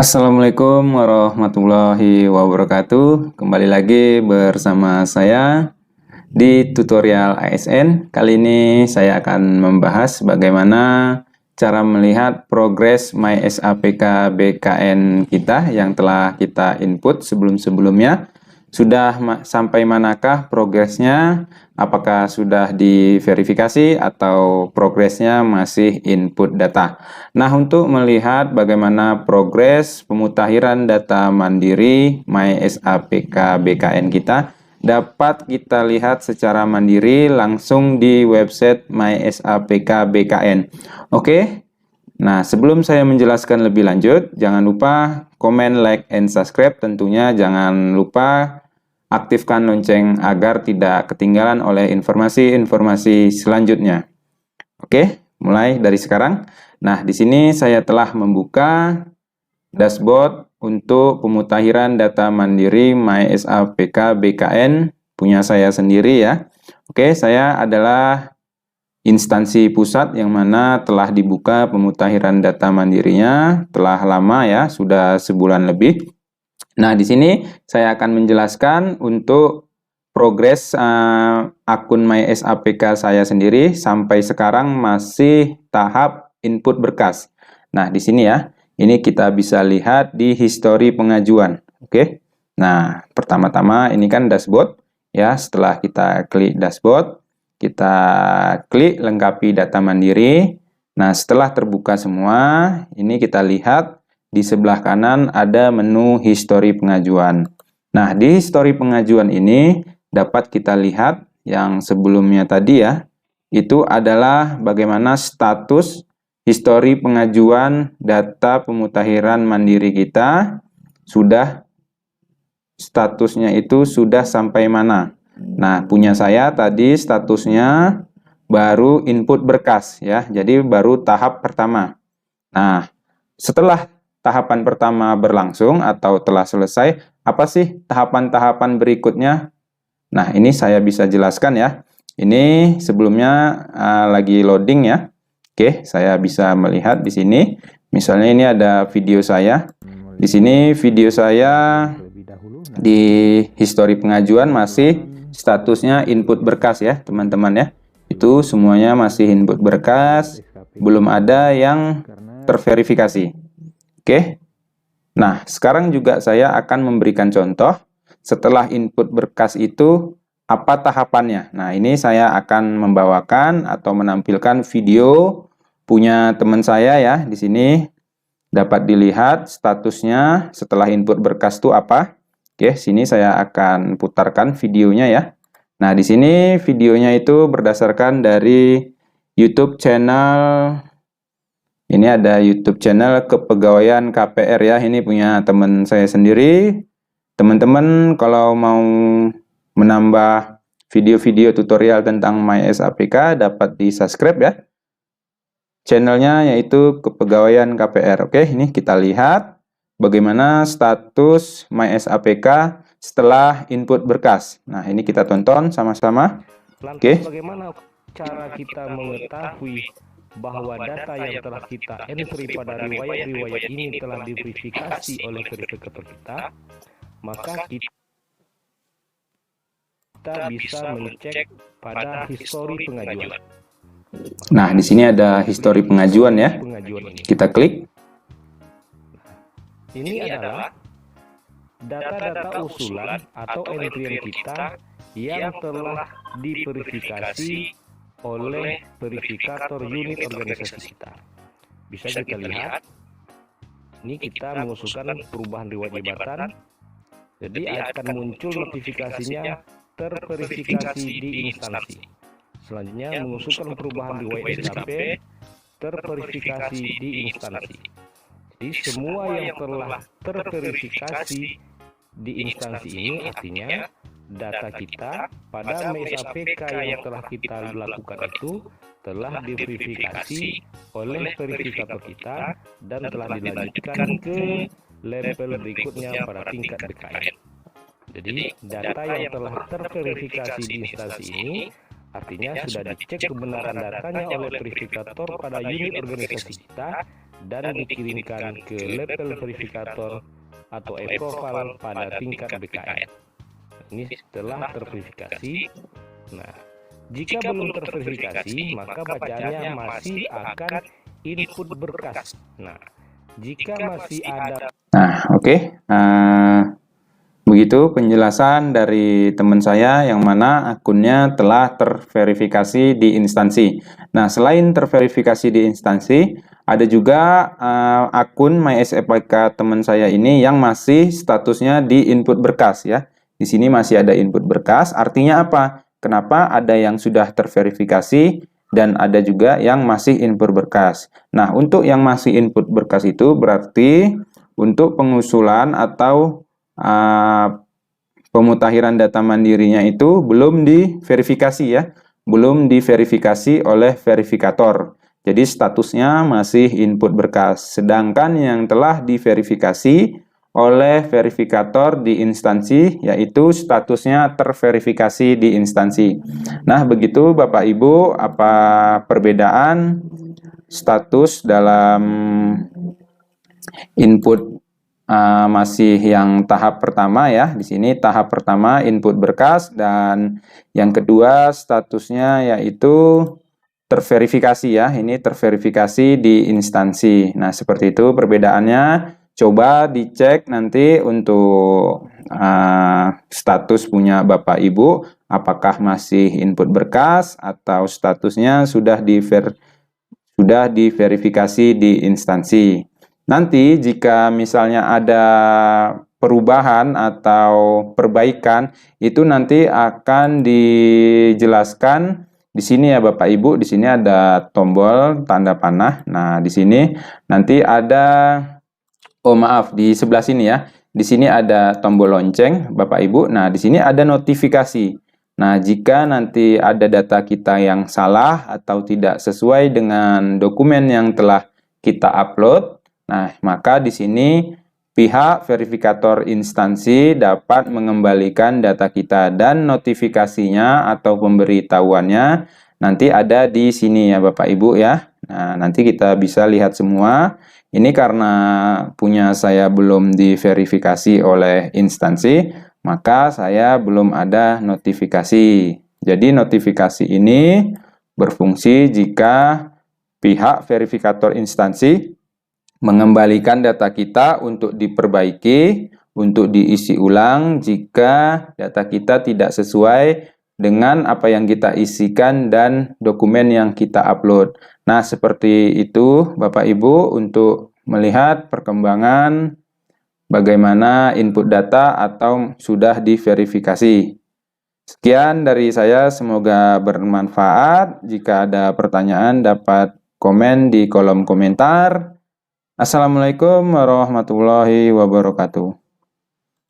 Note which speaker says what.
Speaker 1: Assalamualaikum warahmatullahi wabarakatuh. Kembali lagi bersama saya di tutorial ASN. Kali ini saya akan membahas bagaimana cara melihat progres MySAPK BKN kita yang telah kita input sebelum-sebelumnya. Sudah sampai manakah progresnya? Apakah sudah diverifikasi atau progresnya masih input data? Nah, untuk melihat bagaimana progres pemutakhiran data mandiri MySAPK BKN kita, dapat kita lihat secara mandiri langsung di website MySAPK BKN. Oke. Nah, sebelum saya menjelaskan lebih lanjut, jangan lupa komen, like, and subscribe. Tentunya jangan lupa aktifkan lonceng agar tidak ketinggalan oleh informasi-informasi selanjutnya. Oke, mulai dari sekarang. Nah, di sini saya telah membuka dashboard untuk pemutakhiran data mandiri MySAPK BKN punya saya sendiri ya. Oke, saya adalah instansi pusat yang mana telah dibuka pemutakhiran data mandirinya telah lama ya, sudah sebulan lebih. Nah, di sini saya akan menjelaskan untuk progres akun MySAPK saya sendiri sampai sekarang masih tahap input berkas. Nah, di sini ya, ini kita bisa lihat di histori pengajuan. Oke. Nah, pertama-tama ini kan dashboard ya. Setelah kita klik dashboard, kita klik lengkapi data mandiri. Nah, setelah terbuka semua, ini kita lihat di sebelah kanan ada menu histori pengajuan. Nah, di histori pengajuan ini dapat kita lihat yang sebelumnya tadi ya, itu adalah bagaimana status histori pengajuan data pemutakhiran mandiri kita statusnya itu sudah sampai mana. Nah, punya saya tadi statusnya baru input berkas ya, jadi baru tahap pertama. Nah, setelah tahapan pertama berlangsung atau telah selesai, apa sih tahapan-tahapan berikutnya? Nah, ini saya bisa jelaskan ya. Ini sebelumnya lagi loading ya. Oke, saya bisa melihat di sini. Misalnya ini ada video saya. Di sini video saya di histori pengajuan masih statusnya input berkas ya, teman-teman ya. Itu semuanya masih input berkas, belum ada yang terverifikasi. Oke. Nah, sekarang juga saya akan memberikan contoh setelah input berkas itu apa tahapannya. Nah, ini saya akan membawakan atau menampilkan video punya teman saya ya. Di sini dapat dilihat statusnya setelah input berkas itu apa. Oke, sini saya akan putarkan videonya ya. Nah, di sini videonya itu berdasarkan dari YouTube channel. Ini ada YouTube channel Kepegawaian KPR ya. Ini punya teman saya sendiri. Teman-teman kalau mau menambah video-video tutorial tentang MySAPK dapat di-subscribe ya. Channelnya yaitu Kepegawaian KPR. Oke, ini kita lihat bagaimana status MySAPK setelah input berkas. Nah, ini kita tonton sama-sama. Oke.
Speaker 2: Bagaimana cara kita mengetahui bahwa data yang telah kita entry pada riwayat-riwayat ini telah diverifikasi oleh verifikator kita, maka kita bisa mengecek pada histori pengajuan.
Speaker 1: Nah, di sini ada histori pengajuan ya. Kita klik.
Speaker 2: Ini adalah data-data usulan atau entry kita yang telah diverifikasi oleh verifikator unit organisasi kita. Bisa kita lihat, ini kita mengusulkan perubahan riwayat jabatan, jadi akan muncul notifikasinya terverifikasi di instansi. Selanjutnya mengusulkan perubahan riwayat SKP, terverifikasi di instansi. Jadi semua yang telah terverifikasi di instansi ini artinya data kita pada MySAPK yang telah kita lakukan itu telah diverifikasi oleh verifikator kita dan telah dilanjutkan ke level berikutnya pada tingkat BKN. Jadi data yang telah terverifikasi di instansi ini artinya sudah dicek kebenaran datanya oleh verifikator pada unit organisasi kita dan dikirimkan ke level verifikator atau e-profile pada tingkat BKN. Ini setelah terverifikasi. Nah, jika belum terverifikasi, maka bacaannya masih akan input berkas. Nah, jika masih ada.
Speaker 1: Nah, oke. Begitu penjelasan dari teman saya yang mana akunnya telah terverifikasi di instansi. Nah, selain terverifikasi di instansi, ada juga akun MySFPK teman saya ini yang masih statusnya di input berkas ya. Di sini masih ada input berkas, artinya apa? Kenapa ada yang sudah terverifikasi dan ada juga yang masih input berkas. Nah, untuk yang masih input berkas itu berarti untuk pengusulan atau pemutakhiran data mandirinya itu belum diverifikasi ya, belum diverifikasi oleh verifikator. Jadi statusnya masih input berkas. Sedangkan yang telah diverifikasi oleh verifikator di instansi yaitu statusnya terverifikasi di instansi. Nah, begitu Bapak Ibu, apa perbedaan status dalam input masih yang tahap pertama ya. Di sini tahap pertama input berkas dan yang kedua statusnya yaitu terverifikasi ya. Ini terverifikasi di instansi. Nah, seperti itu perbedaannya. Coba dicek nanti untuk status punya Bapak Ibu apakah masih input berkas atau statusnya sudah diverifikasi di instansi. Nanti jika misalnya ada perubahan atau perbaikan, itu nanti akan dijelaskan di sini ya Bapak Ibu. Di sini ada tombol tanda panah. Nah, di sini nanti ada, oh maaf, di sebelah sini ya. Di sini ada tombol lonceng Bapak Ibu. Nah, di sini ada notifikasi. Nah, jika nanti ada data kita yang salah atau tidak sesuai dengan dokumen yang telah kita upload, nah, maka di sini pihak verifikator instansi dapat mengembalikan data kita dan notifikasinya atau pemberitahuannya nanti ada di sini ya Bapak Ibu ya. Nah, nanti kita bisa lihat semua. Ini karena punya saya belum diverifikasi oleh instansi, maka saya belum ada notifikasi. Jadi notifikasi ini berfungsi jika pihak verifikator instansi mengembalikan data kita untuk diperbaiki, untuk diisi ulang jika data kita tidak sesuai dengan apa yang kita isikan dan dokumen yang kita upload. Nah, seperti itu Bapak Ibu untuk melihat perkembangan bagaimana input data atau sudah diverifikasi. Sekian dari saya, semoga bermanfaat. Jika ada pertanyaan dapat komen di kolom komentar. Assalamualaikum warahmatullahi wabarakatuh.